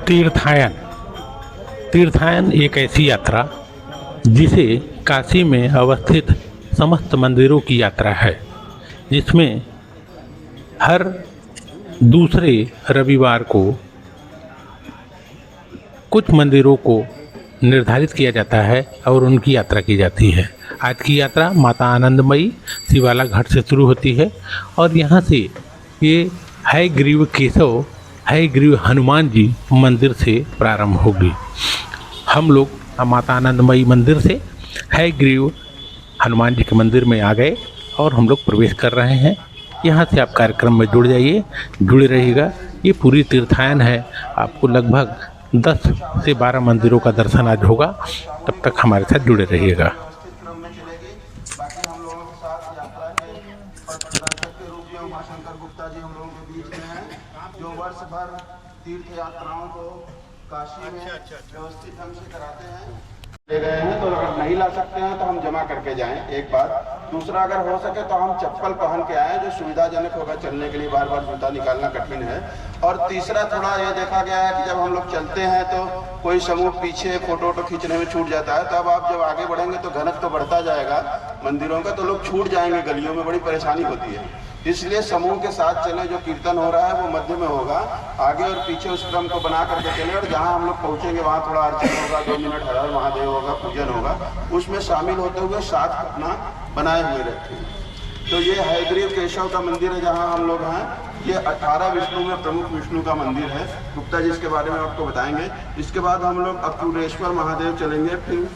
तीर्थायन तीर्थायन एक ऐसी यात्रा जिसे काशी में अवस्थित समस्त मंदिरों की यात्रा है, जिसमें हर दूसरे रविवार को कुछ मंदिरों को निर्धारित किया जाता है और उनकी यात्रा की जाती है। आज की यात्रा माता आनंदमयी शिवाला घाट से शुरू होती है और यहाँ से ये हयग्रीव केशव हयग्रीव हनुमान जी मंदिर से प्रारंभ होगी। हम लोग माता आनंदमयी मंदिर से हयग्रीव हनुमान जी के मंदिर में आ गए और हम लोग प्रवेश कर रहे हैं। यहाँ से आप कार्यक्रम में जुड़ जाइए, जुड़े रहिएगा। ये पूरी तीर्थायन है, आपको लगभग 10 से 12 मंदिरों का दर्शन आज होगा। तब तक हमारे साथ जुड़े रहिएगा। जो वर्ष भर तीर्थ यात्राओं को काशी में व्यवस्थित ढंग से कराते हैं। ले गए हैं तो अगर नहीं ला सकते हैं तो हम जमा करके जाएं, एक बार। दूसरा, अगर हो सके तो हम चप्पल पहन के आए जो सुविधाजनक होगा, चलने के लिए बार बार जूता निकालना कठिन है। और तीसरा, थोड़ा ये देखा गया है कि जब हम लोग चलते हैं तो कोई समूह पीछे फोटो खींचने में छूट जाता है, तब आप जब आगे बढ़ेंगे तो घनत्व तो बढ़ता जाएगा मंदिरों का, तो लोग छूट जाएंगे गलियों में, बड़ी परेशानी होती है। इसलिए समूह के साथ चले। जो कीर्तन हो रहा है वो मध्य में होगा, आगे और पीछे उस क्रम को बना करके चले। और जहाँ हम लोग पहुँचेंगे वहाँ थोड़ा अर्चन होगा, 2 मिनट हर हर महादेव होगा, पूजन होगा, उसमें शामिल होते हुए साथ अपना बनाए हुए रखें। तो ये हयग्रीव केशव का मंदिर है जहाँ हम लोग हैं। ये 18 विष्णु में प्रमुख विष्णु का मंदिर है। गुप्ता जी इसके बारे में आपको बताएंगे। इसके बाद हम लोग अक्रूरेश्वर महादेव चलेंगे। फिर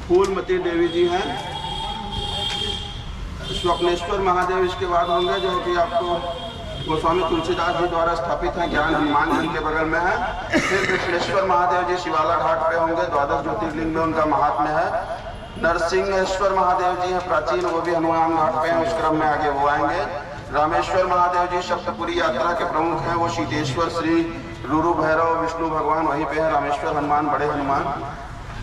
फूलमती देवी जी हैं, स्वप्नेश्वर महादेव इसके बाद होंगे, जो कि आपको गोस्वामी तुलसीदास जी द्वारा स्थापित हैं, ज्ञान हनुमान जी के बगल में है। फिर कृष्णेश्वर महादेव जी शिवाला घाट पे होंगे, 12 ज्योतिर्लिंग में उनका महात्म्य है। नरसिंहेश्वर महादेव जी हैं प्राचीन, वो भी हनुमान घाट पे हैं, उस क्रम में आगे वो आएंगे। रामेश्वर महादेव जी सप्तपुरी यात्रा के प्रमुख हैं, वो शीतेश्वर श्री रुरु भैरव विष्णु भगवान वहीं पे है। रामेश्वर हनुमान, बड़े हनुमान।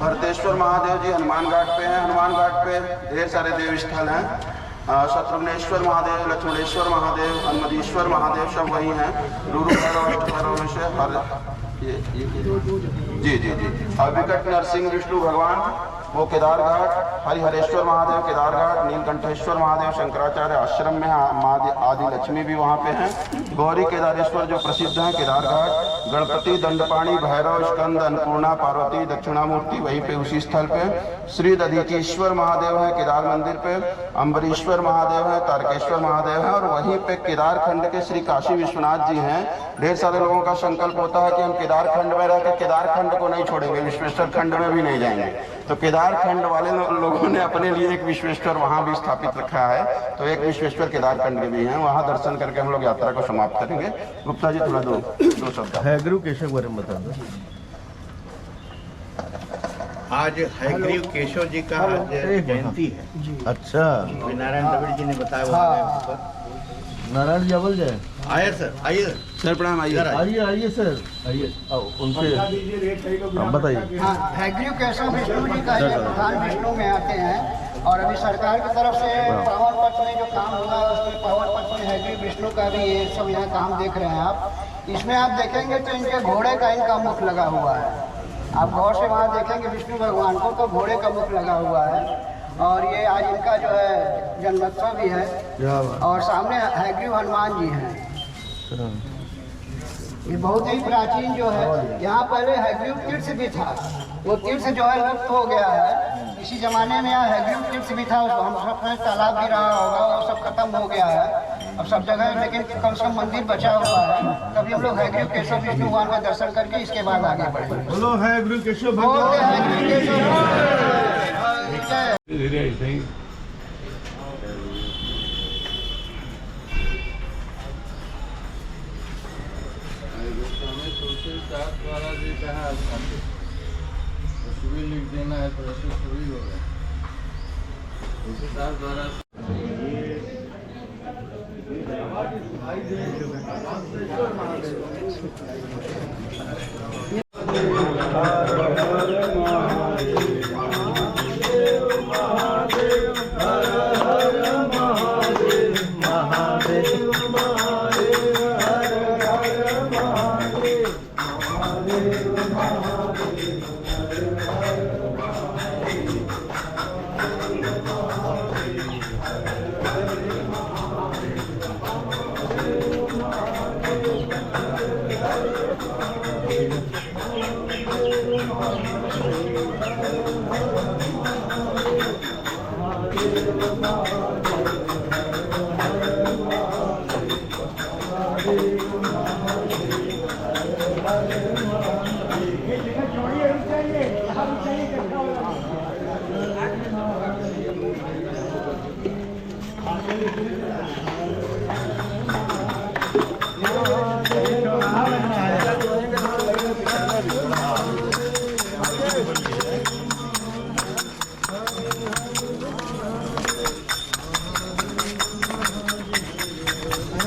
भरतेश्वर महादेव जी हनुमान घाट पे हैं। हनुमान घाट पे ढेर सारे देव स्थल हैं। शत्रुघ्नेश्वर महादेव, लक्ष्मणेश्वर महादेव, हनुमतीश्वर महादेव सब वही हैं। रुरु भैरव में से हर जी जी जी अविकट नरसिंह विष्णु भगवान वो केदार घाट। हरिहरेश्वर महादेव केदार घाट। नीलकंठेश्वर महादेव शंकराचार्य आश्रम में आदि लक्ष्मी भी वहाँ पे हैं। गौरी केदारेश्वर जो प्रसिद्ध हैं केदार घाट। गणपति, दंडपाणी, भैरव, स्कंद, अन्नपूर्णा, पार्वती, दक्षिणामूर्ति वहीं पे उसी स्थल पे। श्री दधीचीश्वर महादेव है केदार मंदिर पे। अम्बरीश्वर महादेव है, तारकेश्वर महादेव है। और वहीं पे केदार खंड के श्री काशी विश्वनाथ जी हैं। ढेर सारे लोगों का संकल्प होता है कि हम केदार खंड में रहकर केदार खंड को नहीं छोड़ेंगे, विश्वेश्वर खंड में भी नहीं जाएंगे। तो केदार खंड वाले लोगों ने अपने लिए एक विश्वेश्वर वहाँ भी स्थापित रखा है। तो एक विश्वेश्वर केदार खंड के भी हैं, वहाँ दर्शन करके हम लोग यात्रा को समाप्त करेंगे। गुप्ता जी थोड़ा दो शब्द हयग्रीव केशव के बारे में बता दो। आज हयग्रीव केशव जी का आज जयंती है। अच्छा, नारायण द्रविड़ जी ने बताया। नारायण जावल जय आइए सर, आइए सर, प्रणाम। आइए सर, आइए उनसे आप बताइए। हाँ, हयग्रीव केशव विष्णु जी का ये प्रधान विष्णु में आते हैं। और अभी सरकार की तरफ से पावन पथ में जो काम होगा उसमें पावन पथ में हयग्रीव विष्णु का भी ये सब यहाँ काम देख रहे हैं आप। इसमें आप देखेंगे तो इनके घोड़े का इनका मुख लगा हुआ है। आप गौर से वहाँ देखेंगे विष्णु भगवान को तो घोड़े का मुख लगा हुआ है। और ये आज इनका जो है जन्मोत्सव भी है। और सामने हयग्रीव हनुमान जी हैं। ये बहुत ही प्राचीन जो है, यहाँ पहले हयग्रीव तीर्थ भी था। वो तीर्थ जो है लुप्त हो गया है। इसी जमाने में यहाँ हयग्रीव तीर्थ भी था, हम सब तालाब भी रहा होगा, वो सब खत्म हो गया है अब सब जगह। लेकिन कम से कम मंदिर बचा हुआ है। तभी हम लोग हयग्रीव केशव विष्णु भगवान का दर्शन करके इसके बाद आगे बढ़े। बोलो हयग्रीव केशव धीरे ऐसे ही द्वारा जी कहा भी लिख देना है तो ऐसे थोड़ी होगा। तुलसीदास द्वारा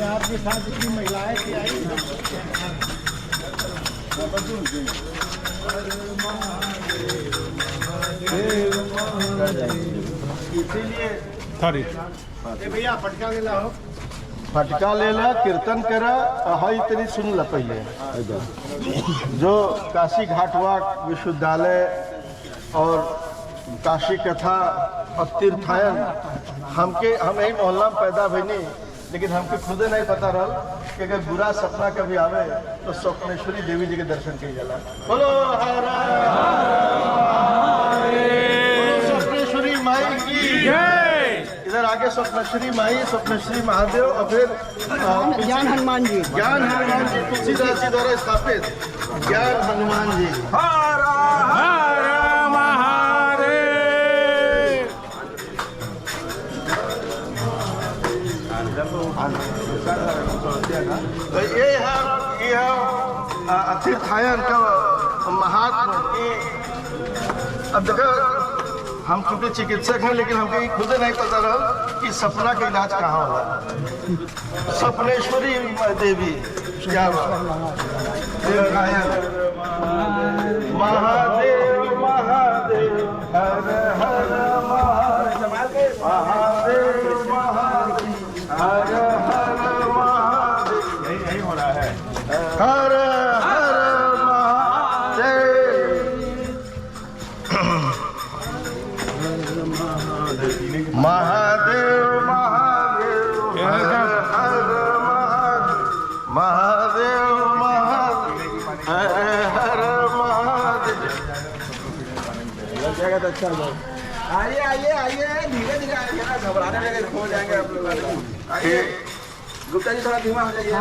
आपके साथ जितनी महिलाएं थी आई इसीलिए सॉरी भैया फटका ले लाओ। फटका ले ला, कीर्तन करा, हई तेरी सुन ला पहले। जो काशी घाटवाट विश्वविद्यालय और काशी कथा और तीर्थायन हम यही मोहल्ला में पैदा भईनी, लेकिन हमके खुदे नहीं पता रहल कि अगर बुरा सपना कभी आवे तो स्वप्नेश्वरी देवी जी के दर्शन किए जाला। बोलो स्वप्नेश्वरी माई की जय। इधर आगे स्वप्नेश्वरी माई, स्वप्नेश्वरी महादेव और फिर ज्ञान हनुमान जी तुलसीदास जी द्वारा स्थापित ज्ञान हनुमान जी। तो ये है तीर्थायन का महात्मा। अब देखो हम चूंकि चिकित्सक हैं, लेकिन हमको ये खुद नहीं पता रहा कि सपना का इलाज कहाँ होला। स्वप्नेश्वरी देवी क्या तीर्थायन महादेव महादेव हर हर महादेव महादेव महादेव हर हर महादेव। यही हो रहा है। हर हर महादेव महादेव महादेव हर हर महादेव महादेव हर हर महादेव। लग जाएगा तो अच्छा जाएगा। आइए आइए आइए, धीरे धीरे आइए ना, घबराने लगे खो जाएंगे आप लोग। आइए गुप्ता जी, थोड़ा धीमा हो जाइए।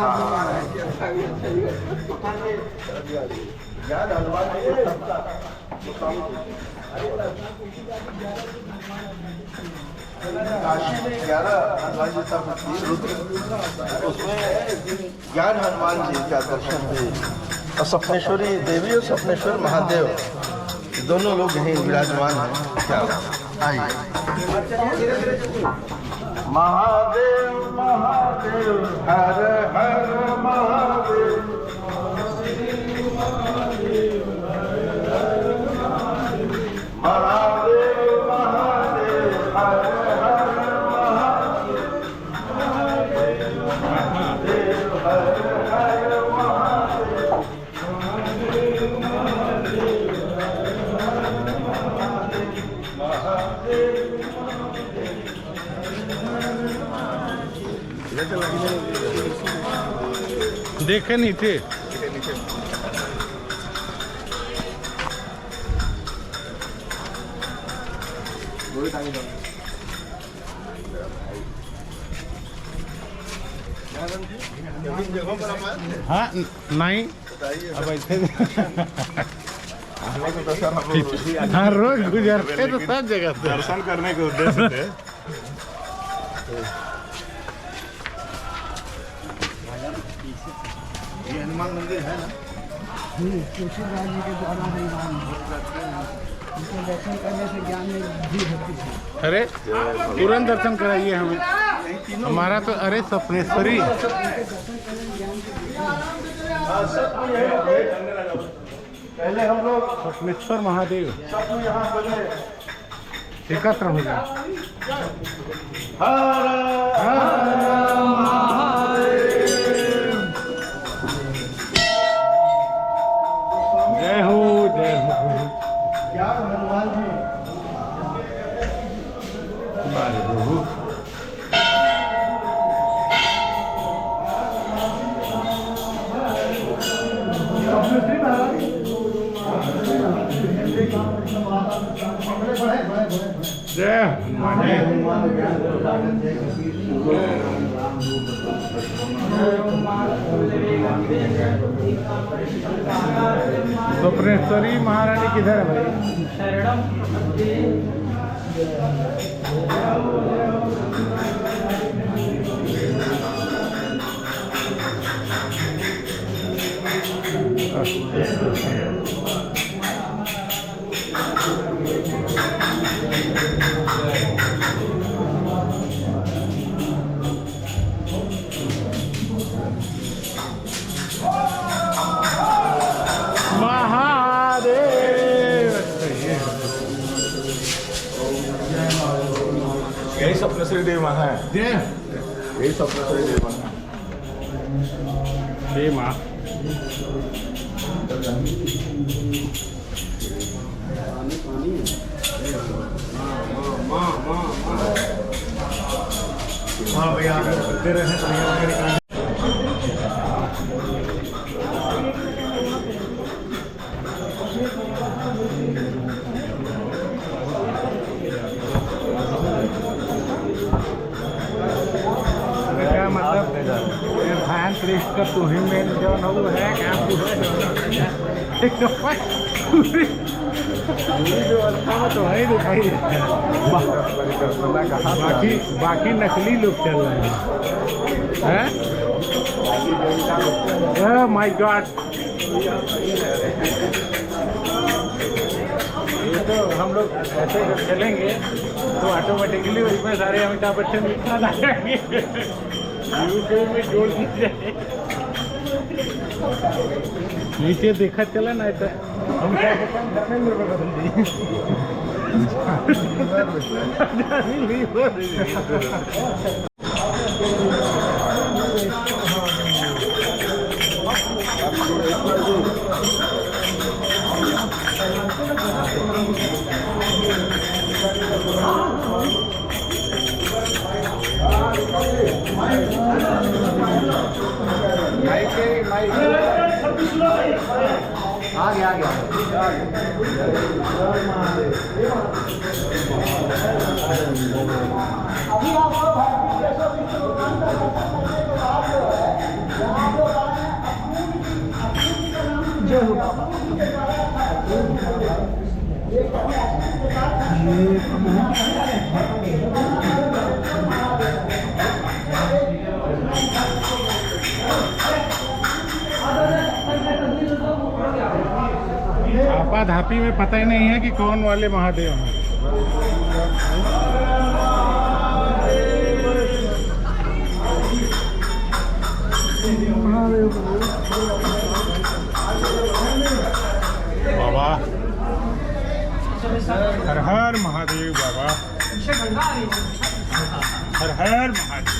काशी में 11 हनुमान जी का रुद्र, उसमें ज्ञान हनुमान जी का दर्शन हुए और स्वप्नेश्वरी देवी और स्वप्नेश्वर महादेव दोनों लोग यहीं विराजमान हैं। क्या आइए। महादेव महादेव हर हर महादेव महादेव महादेव हर हर महादेव महादेव हर हर महादेव। देखे नहीं थे। हाँ नहीं, अब ऐसे हाँ रोज गुजरते तो सब जगह से दर्शन करने के उद्देश्य से ये हनुमान मंदिर है ना। तुलसीदास जी के द्वारा हनुमान उनके दर्शन करने से ज्ञान में वृद्धि होती है। अरे तुरंत दर्शन कराइए हमें। हमारा तो अरे स्वप्नेश्वरी पहले हम लोग स्वप्नेश्वर महादेव सब यहाँ बोले एकत्र हो जाए। हर हर महादेव। जय हो जय हो। क्या हनुमान जी हमारे प्रभु। जय स्वप्नेश्वरी महारानी किधर है भाई? यही स्वप्नेश्वरी देवी माँ है। यही स्वप्नेश्वरी देवी माँ है। जय माँ। हाँ भैया दे रहे हैं। क्या मतलब भैन कृष्ण का तू ही मेन जौन हो है क्या जो अच्छा में तो है दिखाई देता है। बाकी नकली लोग चल रहे हैं। Oh my God. ये तो हम लोग ऐसे जब चलेंगे तो ऑटोमेटिकली उसमें सारे अमिताभ बच्चन दिखा जाएंगे। यूट्यूब में जोड़ दीजिए। नीचे देखा चला ना तो हम क्या धर्मेंद्र में बदल दिए। आ गया आपा धापी में पता ही नहीं है कि कौन वाले महादेव हैं। बाबा हर हर महादेव बाबा, हर हर महादेव।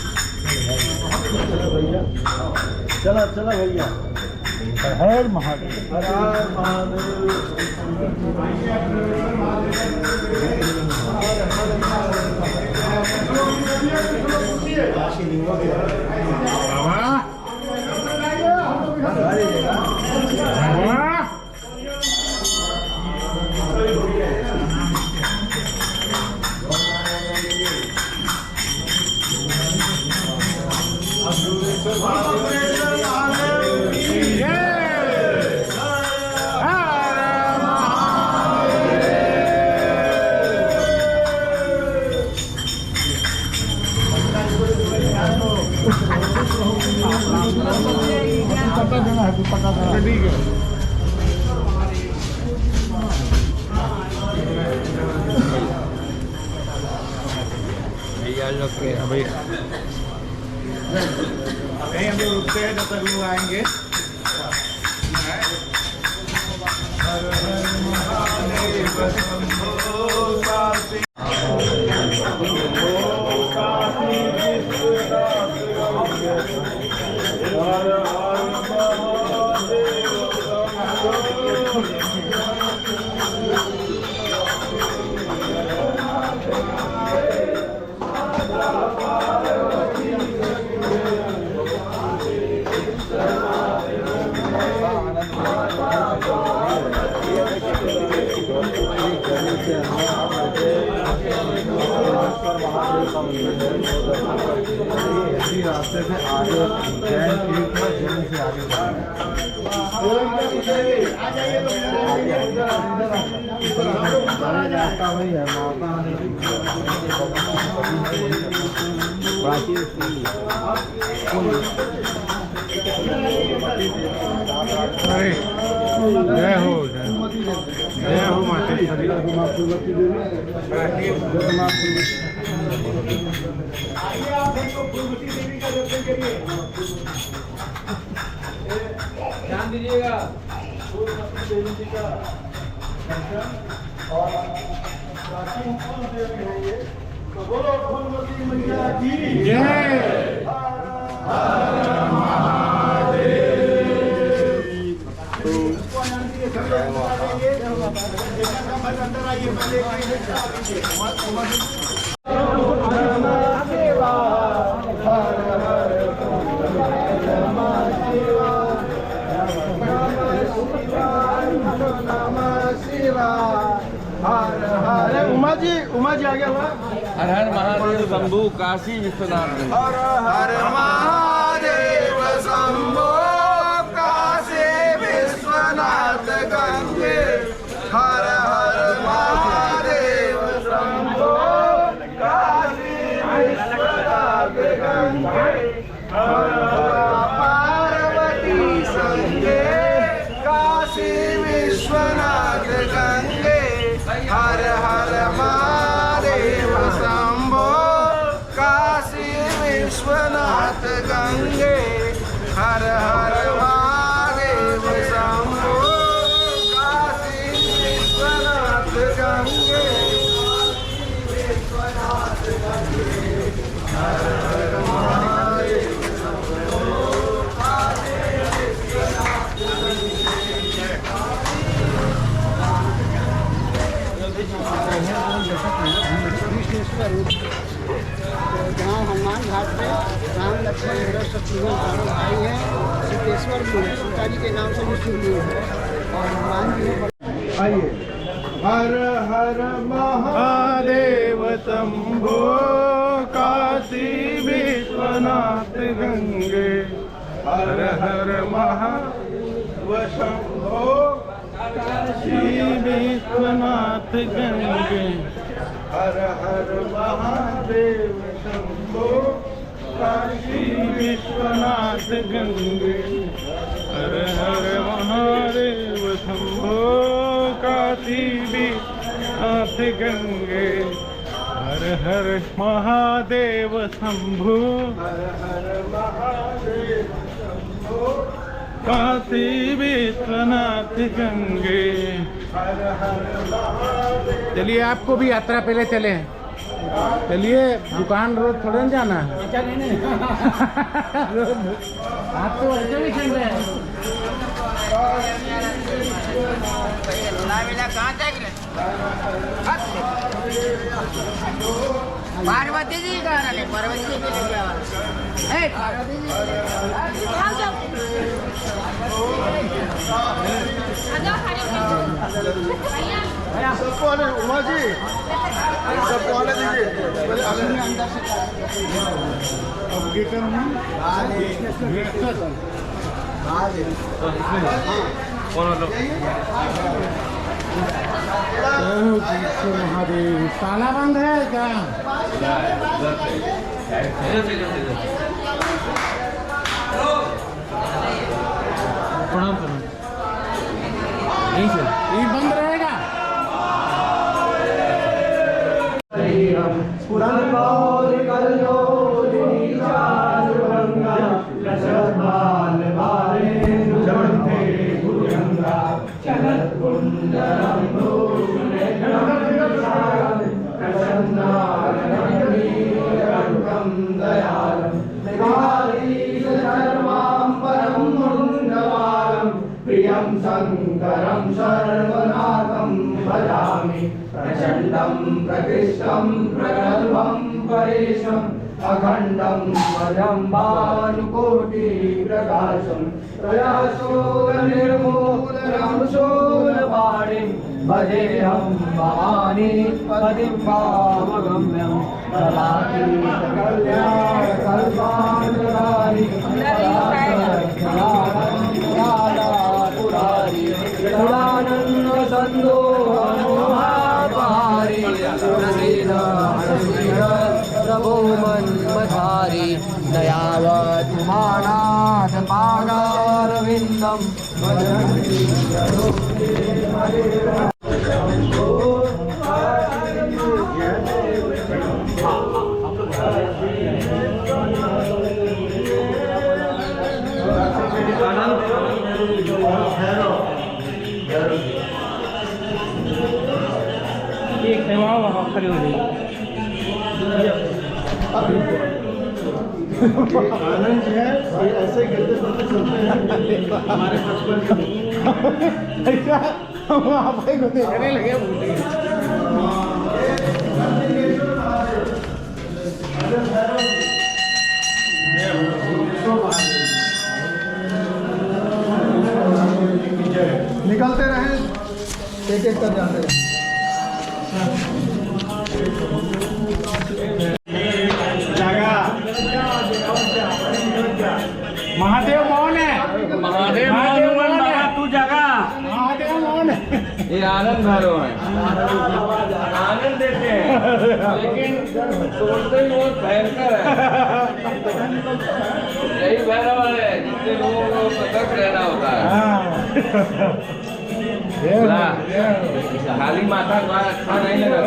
चला चला भैया, हर हर महादेव, हर हर महादेव। हम लोग रुकते हैं जब तक लोग आएंगे। इसी रास्ते से आगे जैन तीर्थ है, जैन से आगे रास्ता वही है जय हो जय हो मातेश्वरी। ध्यान दीजिएगा। बोलो फूलमती मैया की जय। उमा जी आ गया हुआ। हर हर महादेव शंभू काशी विश्वनाथ। हर हर महादेव शंभो काशी विश्वनाथ गंगे। हर हर महादेव शंभो काशी विश्वनाथ गंगे। हर हर पार्वती संगे काशी विश्वनाथ गंगे। हर हर महादेव शंभो काशी विश्वनाथ गंगे। हर हर महादेव शंभो काशी विश्वनाथ गंगे। हर हर महादेव शंभो काशी विश्वनाथ जहाँ हनुमान घाट पे राम लक्ष्मण भरत शत्रुघ्न चारों भाई हैं। सिद्धेश्वर भी है, सीता जी के नाम से भी शिवलिंग है और हनुमान जी है। आइए। हर हर महादेव शंभो काशी विश्वनाथ गंगे। हर हर महादेव शंभो काशी विश्वनाथ गंगे। हर हर महादेव शंभो काशी विश्वनाथ गंगे। हर हर महादेव शंभो काशी विश्वनाथ गंगे। हर हर महादेव शंभो। हर हर महादेव शंभो काशी विश्वनाथ गंगे। हर हर महादेव। चलिए आपको भी यात्रा पहले चले। चलिए दुकान रोज थोड़े न जाना है। आप तो ऐसे भी चल रहे हैं। पार्वती जी का रहे पार्वती जी के लिए पार्वती जी सबको आने उमा जी सबको आने दीजिए। पहले अंदर से अब ये करूँ महादेव ताला बंद है क्या? प्रणाम प्रणाम। यहीं से ये बंद रहेगा। प्रियं शंकर परं सर्वनाथं भजामि प्रचण्डं प्रकृष्टं प्रगल्भं परेशम् अखण्डं वज्रं भानुकोटिप्रकाशं त्रयशूलनिर्मूलनं शूलपाणिं भजेऽहं भवानी पतिं भावगम्यं कल्याणकल्पान्तकारि पुरानन्दसन्दोहारि प्रभो मन्मधारी दयावत् उमानाथ पादारविन्दं खड़े हो जाइए। आनंद जो है ये ऐसे गिरते चलते हैं हमारे बचपन आप को देखने लगे निकलते रहे एक एक कर जाते रहे। महादेव मौन है, महादेव मौन है, तू जगा महादेव मौन है। ये आनंद भैरव है, आनंद देते हैं लेकिन तोड़ते ही बहुत भयंकर है। यही भैरव है जिससे लोगों को सतर्क रहना होता है। खाली माथा का अच्छा नहीं लगा।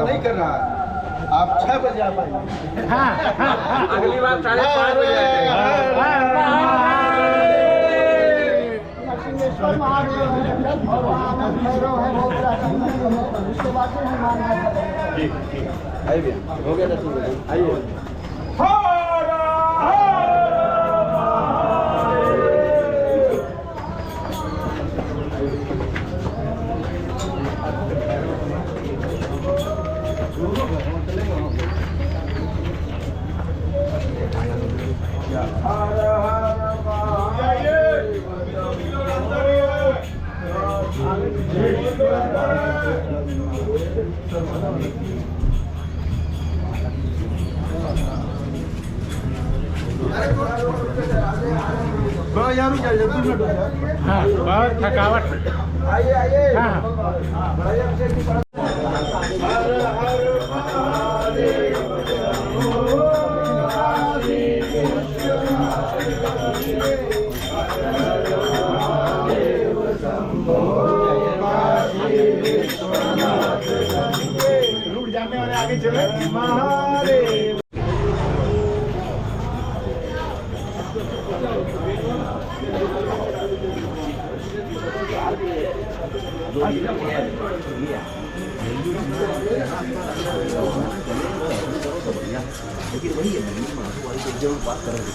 नहीं कर रहा है, आप 6 बजे आ पाएंगे। अगली बार 5:30 बजे महादेव है, भगवान भैरव है, बहुत प्राचीन है, उसके बाद से हम मानना है। ठीक आइए, हो गया 10 बजे आइए। यार हाँ, बहुत थकावट। आइए आइए। हाँ। रुक जाने वाले आगे चले महादेव। लेकिन वही है जरूर बात करेंगे।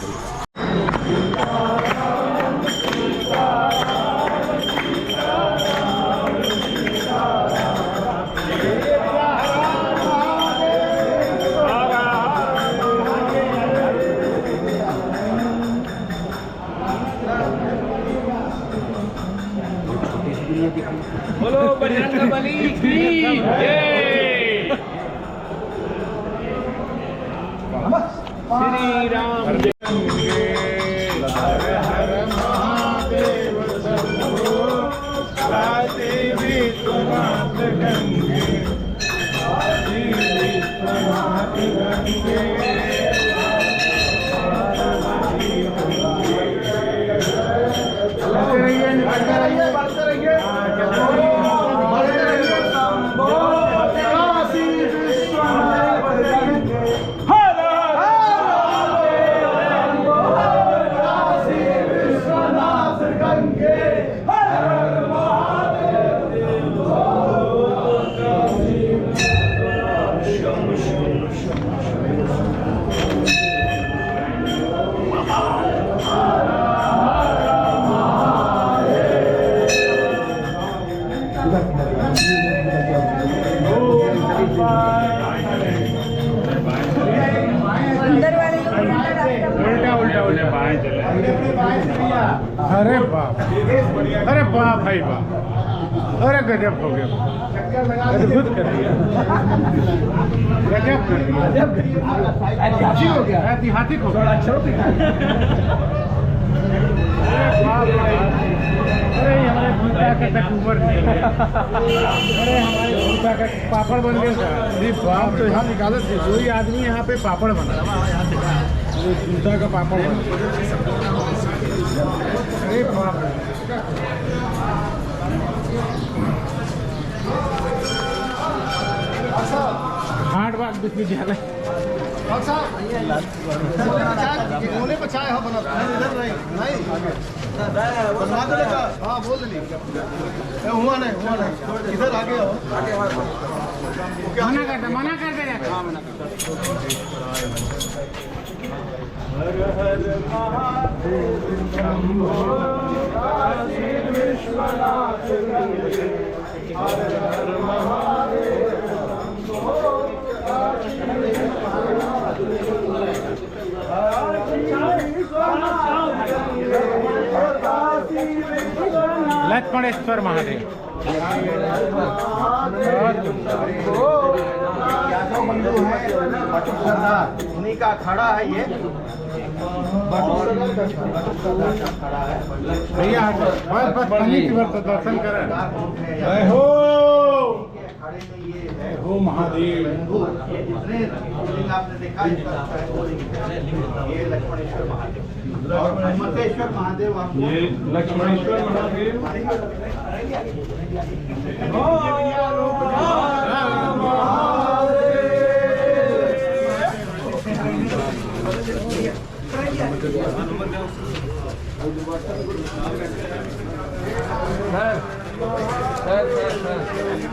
बोलो बजरंगबली की जय। श्री राम। हर अरे बाप, अरे बाप भाई बाप, अरे गजब हो गया, अद्भुत कर दिया, गजब कर दिया, ऐतिहासिक हो गया, ऐतिहासिक हो गया। अरे बाप भाई, अरे हमारे भूता का टकूबर निकल गया, अरे हमारे भूता का पापड़ बन गया। अरे बाप, तो यहाँ निकाले थे, कोई आदमी यहाँ पे पापड़ बना, भूता का पापड़ बना। अरे बाप, हार्ड बात विश्वविद्यालय कोने पर चाय बना इधर नहीं बनवा दो लेगा। हाँ बोल देनी हुआ नहीं इधर आगे हो। मना कर दे लक्ष्मणेश्वर महादेव। उन्हीं का अखाड़ा है ये। भैया बस दर्शन करें। हो महादेव, आपने देखा ये लक्ष्मणेश्वर महादेव और मतेश्वर महादेव। ये लक्ष्मणेश्वर महादेव,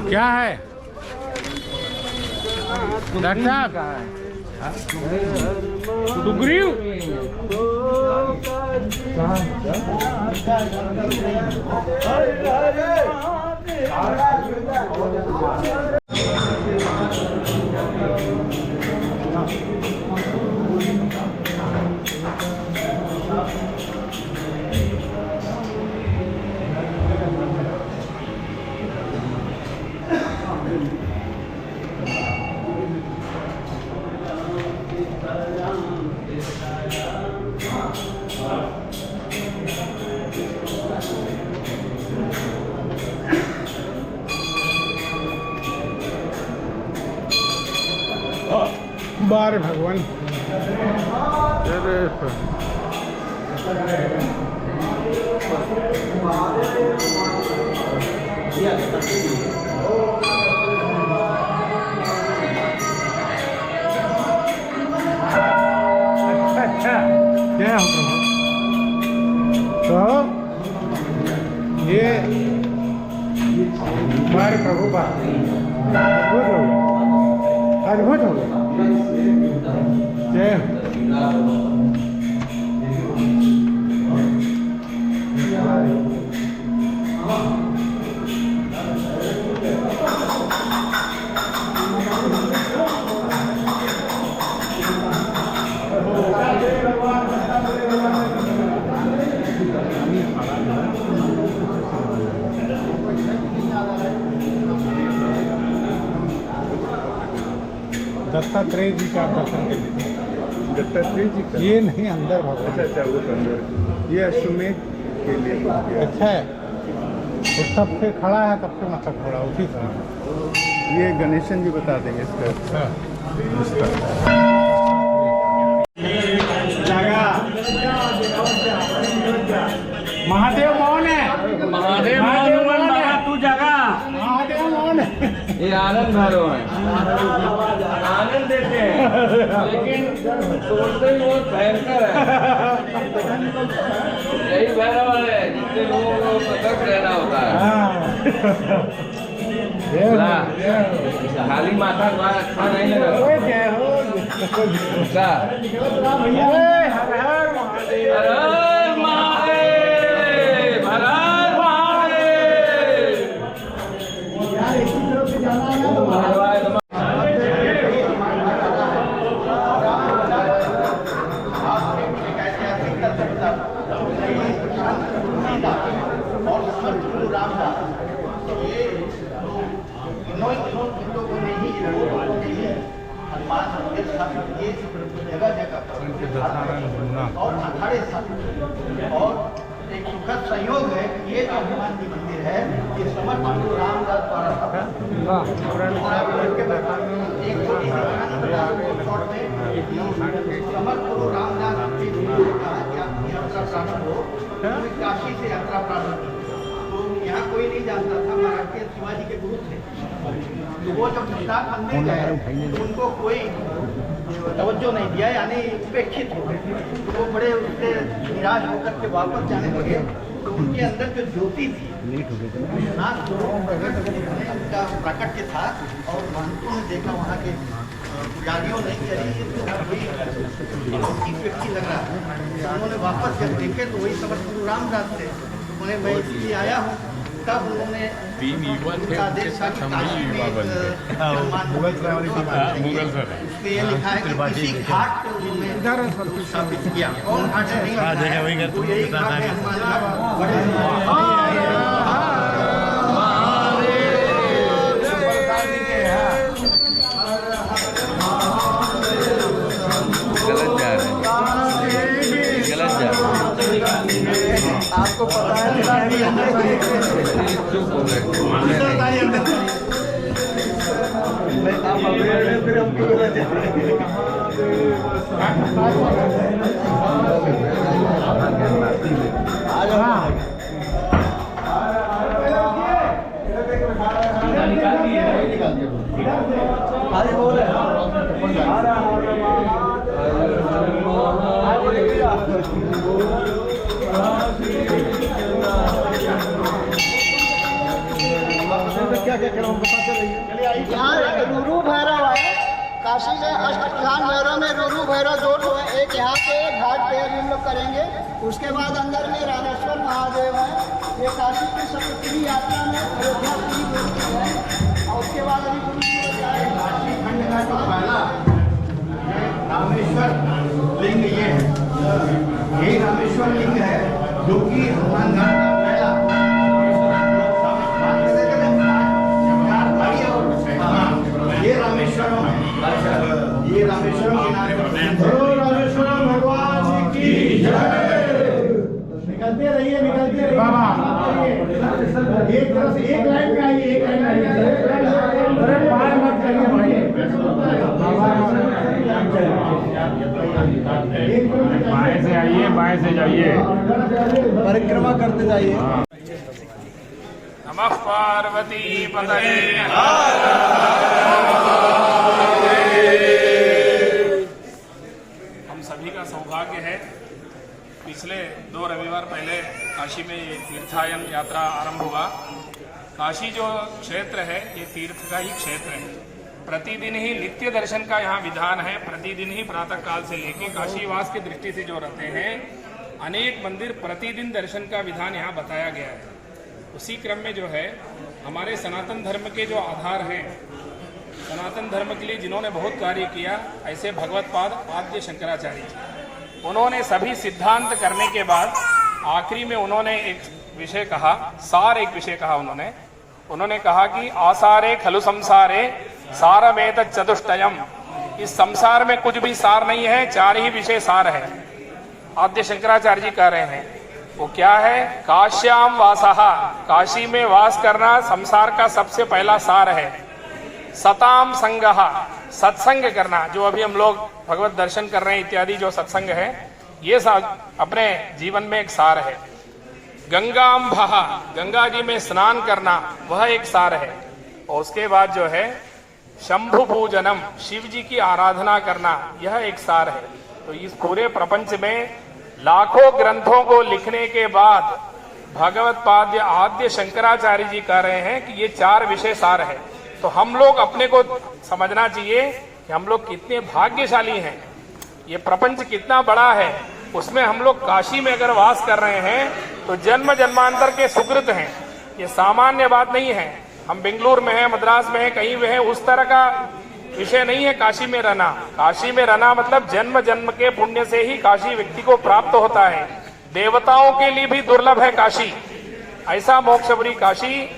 क्या है डॉक्टर साहब? सुग्रीव बार भगवान। अच्छा क्या हो तो ये हमारे प्रभु का अद्भुत हो गया, अद्भुत हो गया। जय दत्तात्रेय जी का दर्शन के लिए। दत्तात्रेय जी का ये नहीं अंदर भगवान। अच्छा वो अंदर ये अश्वमेध के लिए। अच्छा है, वो तब से खड़ा है, तब से मतलब खड़ा उसी समय। ये गणेशन जी बता देंगे इसका। महादेव मौन है, महादेव तू जगा। महादेव मौन है। ये आनंद भैरव है, आनंद देते हैं लेकिन तोड़ते ही बहुत भयंकर है। यही भैरव है जिससे लोगों को सतर्क रहना होता है। खाली माथा द्वारा अच्छा नहीं लगा। हर हर महादेव। हर हर महादेव, हर हर महादेव। रामदास ये इन लोगों ने ही हनुमान मंदिर स्थापित किए जगह जगह और अखाड़े स्थापित और एक सुखद संयोग है कि ये जो हनुमान जी मंदिर है ये समर्थ गुरु रामदास द्वारा स्थापित समर्थ गुरु रामदास जी ने कहा कि आपकी यात्रा प्रारंभ हो तो काशी से यात्रा प्रारंभ की। तो यहाँ कोई नहीं जानता था, महाराज के शिवाजी के गुरु थे। तो वो जब विश्वनाथ मंदिर गए तो उनको कोई तवज्जो नहीं दिया, यानी उपेक्षित हो गए। तो वो बड़े उससे निराश होकर के वापस जाने लगे। तो उनके अंदर जो ज्योति थी विश्वनाथ उनका प्राकट्य था और महंतों ने देखा, वहाँ के पुजारियों ने कि अरे ये तो कोई अलौकिक व्यक्ति लग रहा है। उन्होंने वापस जब देखे तो वही समर्थ गुरु रामदास थे। उन्हें मैं इसलिए आया हूँ, तब उन्होंने उनका आदेश था कि काशी में उसमें ये लिखा है कि किसी घाट को उन्होंने स्थापित किया। कौन घाट है नहीं लिखा है, तो यही घाट है हनुमान घाट। आपको पता है आप अवेयर हैं, फिर हमको पता क्या क्या करो बताते रहिए। यहाँ रूरू भैरव है, काशी में अष्टप्रधान भैरव में रूरू भैरव दो है। एक यहाँ पे घाट पे अभी हम लोग करेंगे, उसके बाद अंदर में रामेश्वर महादेव है। ये काशी की 70वीं यात्रा में अयोध्या पूरी होती है और उसके बाद अभी गुरु जी हो जाएगा। काशी खंड का जो पहला रामेश्वर लिंग ये है, यही रामेश्वर लिंग है जो कि हनुमान घाट का पहला ये रामेश्वरम है। ये रामेश्वरम रामेश्वरम भगवान की जय। निकलते रहिए बाबा, एक तरफ से एक लाइन में आइए, एक लाइन में आइए, पार मत करिए भाई। बाएं से आइए, बाएं से जाइए, परिक्रमा करते जाइए। नमः पार्वती पतये। हम सभी का सौभाग्य है, पिछले 2 रविवार पहले काशी में ये तीर्थायन यात्रा आरंभ हुआ। काशी जो क्षेत्र है ये तीर्थ का ही क्षेत्र है। प्रतिदिन ही नित्य दर्शन का यहाँ विधान है। प्रतिदिन ही प्रातः काल से लेकर काशीवास की दृष्टि से जो रहते हैं, अनेक मंदिर प्रतिदिन दर्शन का विधान यहाँ बताया गया है। उसी क्रम में जो है हमारे सनातन धर्म के जो आधार हैं, सनातन धर्म के लिए जिन्होंने बहुत कार्य किया, ऐसे भगवत्पाद आद्य शंकराचार्य जी, उन्होंने सभी सिद्धांत करने के बाद आखिरी में उन्होंने एक विषय कहा, सार एक विषय कहा। उन्होंने कहा कि आसारे खलु संसारे सारमेत चतुष्टयम। इस संसार में कुछ भी सार नहीं है, 4 ही विषय सार है। आद्य शंकराचार्य जी कह रहे हैं वो क्या है? काश्याम वासहा, काशी में वास करना संसार का सबसे पहला सार है। सताम संगहा, सत्संग करना, जो अभी हम लोग भगवत दर्शन कर रहे हैं इत्यादि जो सत्संग है, ये अपने जीवन में एक सार है। गंगाम भहा, गंगा जी में स्नान करना, वह एक सार है। और उसके बाद जो है शंभु पूजनम, शिव जी की आराधना करना, यह एक सार है। तो इस पूरे प्रपंच में लाखों ग्रंथों को लिखने के बाद भगवत्पाद्य आद्य शंकराचार्य जी कह रहे हैं कि ये 4 विषय सार है। तो हम लोग अपने को समझना चाहिए कि हम लोग कितने भाग्यशाली हैं, ये प्रपंच कितना बड़ा है, उसमें हम लोग काशी में अगर वास कर रहे हैं तो जन्म जन्मांतर के सुकृत हैं। ये सामान्य बात नहीं है। हम बेंगलुरु में हैं, मद्रास में हैं, कहीं भी हैं, उस तरह का विषय नहीं है काशी में रहना। काशी में रहना मतलब जन्म जन्म के पुण्य से ही काशी व्यक्ति को प्राप्त होता है। देवताओं के लिए भी दुर्लभ है काशी। ऐसा मोक्षपुरी काशी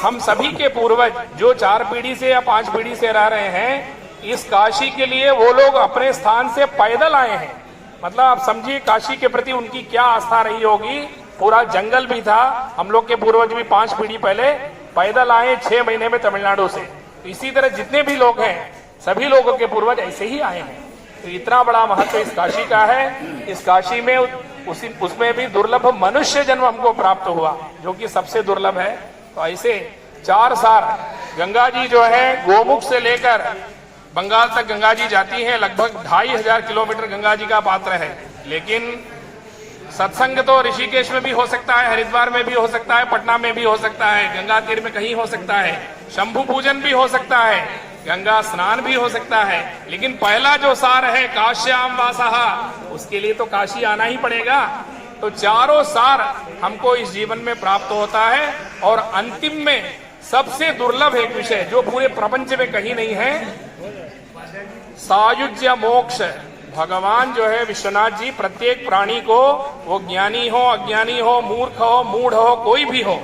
हम सभी के पूर्वज जो 4 पीढ़ी से या 5 पीढ़ी से रह रहे हैं, इस काशी के लिए वो लोग अपने स्थान से पैदल आए हैं। मतलब आप समझिए काशी के प्रति उनकी क्या आस्था रही होगी। पूरा जंगल भी था, हम लोग के पूर्वज भी 5 पीढ़ी पहले पैदल आए 6 महीने में तमिलनाडु से। तो इसी तरह जितने भी लोग हैं, सभी लोगों के पूर्वज ऐसे ही आए हैं। तो इतना बड़ा महत्व इस काशी का है। इस काशी में उसमें भी दुर्लभ मनुष्य जन्म हमको प्राप्त हुआ, जो कि सबसे दुर्लभ है। तो ऐसे 4 सार गंगा जी जो है गोमुख से लेकर बंगाल तक गंगा जी जाती है। लगभग 2500 किलोमीटर गंगा जी का पात्र है। लेकिन सत्संग तो ऋषिकेश में भी हो सकता है, हरिद्वार में भी हो सकता है, पटना में भी हो सकता है, गंगा तीर में कहीं हो सकता है, शंभु पूजन भी हो सकता है, गंगा स्नान भी हो सकता है। लेकिन पहला जो सार है काश्याम वासहा, उसके लिए तो काशी आना ही पड़ेगा। तो चारों सार हमको इस जीवन में प्राप्त होता है। और अंतिम में सबसे दुर्लभ एक विषय जो पूरे प्रपंच में कहीं नहीं है, सायुज्य मोक्ष। भगवान जो है विश्वनाथ जी प्रत्येक प्राणी को, वो ज्ञानी हो, अज्ञानी हो, मूर्ख हो, मूढ़ हो, कोई भी हो,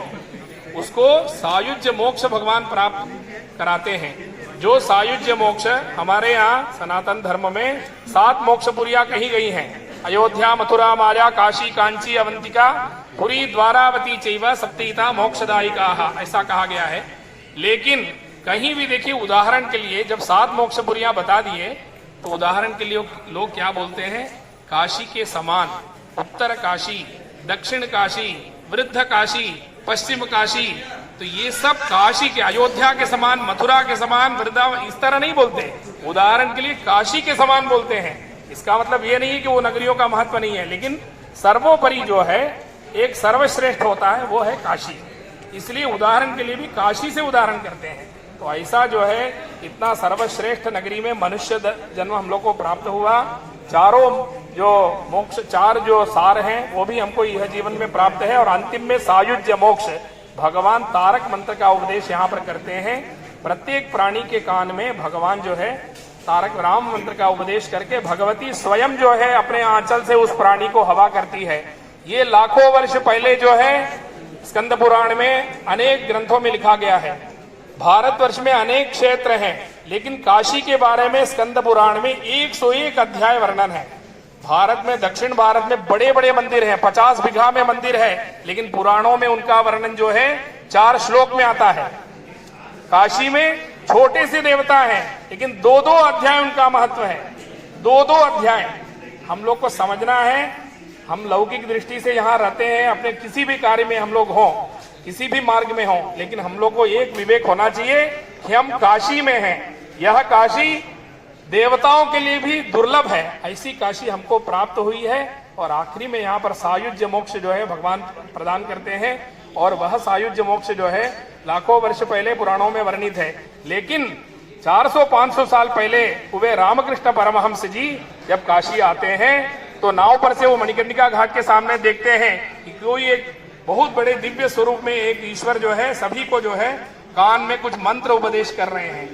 उसको सायुज्य मोक्ष भगवान प्राप्त कराते हैं। जो सायुज्य मोक्ष हमारे यहाँ सनातन धर्म में 7 मोक्षपुरियां कही गई हैं। अयोध्या, मथुरा, माया, काशी, कांची, अवंतिका, पुरी, द्वारावती चैव सप्तैता मोक्षदायिका, ऐसा कहा गया है। लेकिन कहीं भी देखिए, उदाहरण के लिए जब 7 मोक्षपुरियां बता दिए, तो उदाहरण के लिए लोग क्या बोलते हैं, काशी के समान उत्तर काशी, दक्षिण काशी, वृद्ध काशी, पश्चिम काशी, तो ये सब काशी के, अयोध्या के समान, मथुरा के समान, वृंदावन, इस तरह नहीं बोलते। उदाहरण के लिए काशी के समान बोलते हैं। इसका मतलब ये नहीं है कि वो नगरियों का महत्व नहीं है, लेकिन सर्वोपरि जो है एक सर्वश्रेष्ठ होता है, वो है काशी। इसलिए उदाहरण के लिए भी काशी से उदाहरण करते हैं। तो ऐसा जो है इतना सर्वश्रेष्ठ नगरी में मनुष्य जन्म हम लोग को प्राप्त हुआ। चारों जो मोक्ष, 4 जो सार हैं, वो भी हमको यह जीवन में प्राप्त है। और अंतिम में सायुज्य मोक्ष, भगवान तारक मंत्र का उपदेश यहाँ पर करते हैं। प्रत्येक प्राणी के कान में भगवान जो है तारक राम मंत्र का उपदेश करके भगवती स्वयं जो है अपने आंचल से उस प्राणी को हवा करती है। ये लाखों वर्ष पहले जो है स्कंद पुराण में अनेक ग्रंथों में लिखा गया है। भारतवर्ष में अनेक क्षेत्र हैं, लेकिन काशी के बारे में स्कंद पुराण में 101 अध्याय वर्णन है। भारत में, दक्षिण भारत में बड़े बड़े मंदिर हैं, 50 बीघा में मंदिर है, लेकिन पुराणों में उनका वर्णन जो है 4 श्लोक में आता है। काशी में छोटे से देवता हैं, लेकिन 2-2 अध्याय उनका महत्व है। 2-2 अध्याय हम लोग को समझना है। हम लौकिक दृष्टि से यहाँ रहते हैं, अपने किसी भी कार्य में हम लोग हों, किसी भी मार्ग में हों, लेकिन हम लोग को एक विवेक होना चाहिए कि हम काशी में हैं। यह काशी देवताओं के लिए भी दुर्लभ है, ऐसी काशी हमको प्राप्त हुई है। और आखिरी में यहाँ पर सायुज्य मोक्ष जो है भगवान प्रदान करते हैं। और वह सायुज्य मोक्ष जो है लाखों वर्ष पहले पुराणों में वर्णित है। लेकिन 400-500 साल पहले वे रामकृष्ण परमहंस जी जब काशी आते हैं, तो नाव पर से वो मणिकर्णिका घाट के सामने देखते हैं कि कोई एक बहुत बड़े दिव्य स्वरूप में एक ईश्वर जो है सभी को जो है कान में कुछ मंत्र उपदेश कर रहे हैं।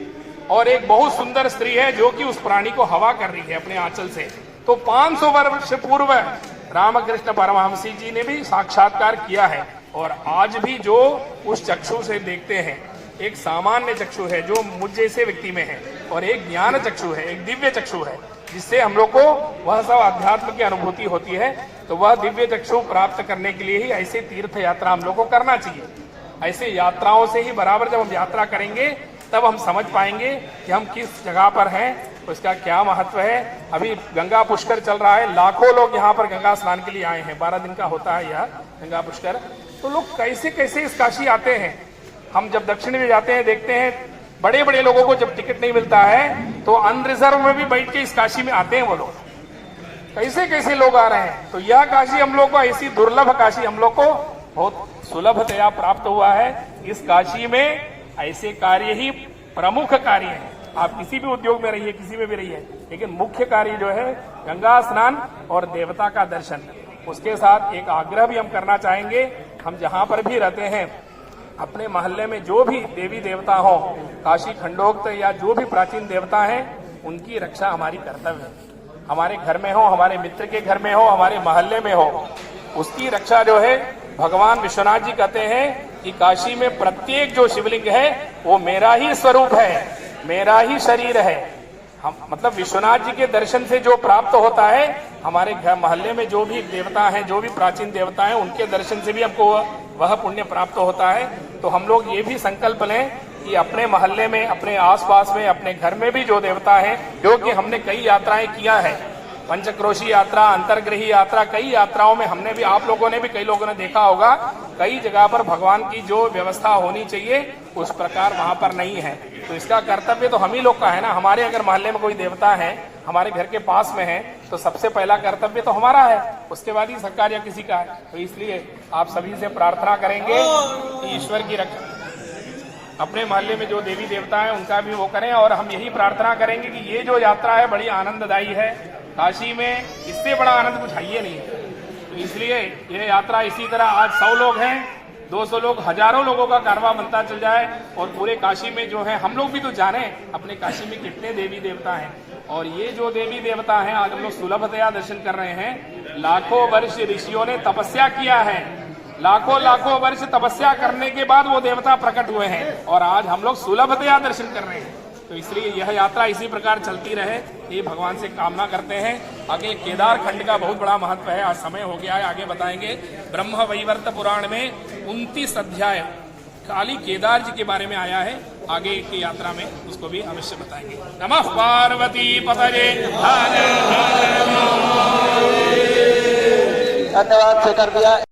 और एक बहुत सुंदर स्त्री है जो कि उस प्राणी को हवा कर रही है अपने आंचल से। तो 500 वर्ष पूर्व रामकृष्ण परमहंस जी ने भी साक्षात्कार किया है। और आज भी जो उस चक्षु से देखते हैं, एक सामान्य चक्षु है जो मुझ जैसे व्यक्ति में है, और एक ज्ञान चक्षु है, एक दिव्य चक्षु है, जिससे हम लोग को वह सब अध्यात्म की अनुभूति होती है। तो वह दिव्य चक्षु प्राप्त करने के लिए ही ऐसे तीर्थ यात्रा हम लोग को करना चाहिए। ऐसे यात्राओं से ही बराबर जब हम यात्रा करेंगे तब हम समझ पाएंगे कि हम किस जगह पर हैं, उसका क्या महत्व है। अभी गंगा पुष्कर चल रहा है, लाखों लोग यहाँ पर गंगा स्नान के लिए आए हैं। 12 दिन का होता है यह गंगा पुष्कर। तो लोग कैसे कैसे इस काशी आते हैं। हम जब दक्षिण में जाते हैं देखते हैं बड़े बड़े लोगों को जब टिकट नहीं मिलता है तो अनरिजर्व में भी बैठ के इस काशी में आते हैं वो लोग। कैसे कैसे लोग आ रहे हैं। तो यह काशी हम लोग को, ऐसी दुर्लभ काशी हम लोग को बहुत सुलभतया प्राप्त हुआ है। इस काशी में ऐसे कार्य ही प्रमुख कार्य हैं। आप किसी भी उद्योग में रहिए, किसी में भी रहिए, लेकिन मुख्य कार्य जो है गंगा स्नान और देवता का दर्शन। उसके साथ एक आग्रह भी हम करना चाहेंगे, हम जहाँ पर भी रहते हैं अपने मोहल्ले में जो भी देवी देवता हो, काशी खंडोक्त या जो भी प्राचीन देवता हैं, उनकी रक्षा हमारी कर्तव्य है। हमारे घर में हो, हमारे मित्र के घर में हो, हमारे मोहल्ले में हो, उसकी रक्षा जो है भगवान विश्वनाथ जी कहते हैं कि काशी में प्रत्येक जो शिवलिंग है वो मेरा ही स्वरूप है, मेरा ही शरीर है। हम मतलब विश्वनाथ जी के दर्शन से जो प्राप्त होता है, हमारे घर मोहल्ले में जो भी देवता हैं, जो भी प्राचीन देवता हैं, उनके दर्शन से भी हमको वह पुण्य प्राप्त होता है। तो हम लोग ये भी संकल्प लें कि अपने मोहल्ले में, अपने आसपास में, अपने घर में भी जो देवता है, जो कि हमने कई यात्राएं किया है, पंचक्रोशी यात्रा, अंतर्ग्रही यात्रा, कई यात्राओं में हमने भी, आप लोगों ने भी, कई लोगों ने देखा होगा, कई जगह पर भगवान की जो व्यवस्था होनी चाहिए उस प्रकार वहां पर नहीं है। तो इसका कर्तव्य तो हम ही लोग का है ना। हमारे अगर मोहल्ले में कोई देवता है, हमारे घर के पास में है, तो सबसे पहला कर्तव्य तो हमारा है, उसके बाद ही सरकार या किसी का है। तो इसलिए आप सभी से प्रार्थना करेंगे कि ईश्वर की रक्षा, अपने मोहल्ले में जो देवी देवता है उनका भी वो करें। और हम यही प्रार्थना करेंगे कि ये जो यात्रा है बड़ी आनंददायी है। काशी में इससे बड़ा आनंद कुछ है ही नहीं। तो इसलिए यह यात्रा इसी तरह आज 100 लोग हैं, 200 लोग, हजारों लोगों का कारवां बनता चल जाए। और पूरे काशी में जो है, हम लोग भी तो जाने अपने काशी में कितने देवी देवता हैं। और ये जो देवी देवता हैं आज हम लोग सुलभतया दर्शन कर रहे हैं। लाखों वर्ष ऋषियों ने तपस्या किया है, लाखों वर्ष तपस्या करने के बाद वो देवता प्रकट हुए हैं और आज हम लोग सुलभतया दर्शन कर रहे हैं। तो इसलिए यह यात्रा इसी प्रकार चलती रहे, ये भगवान से कामना करते हैं। आगे केदार खंड का बहुत बड़ा महत्व है, आज समय हो गया है, आगे बताएंगे। ब्रह्म वैवर्त पुराण में 29 अध्याय खाली केदार जी के बारे में आया है, आगे की यात्रा में उसको भी अवश्य बताएंगे। नमः पार्वती पतये। धन्यवाद से कर दिया।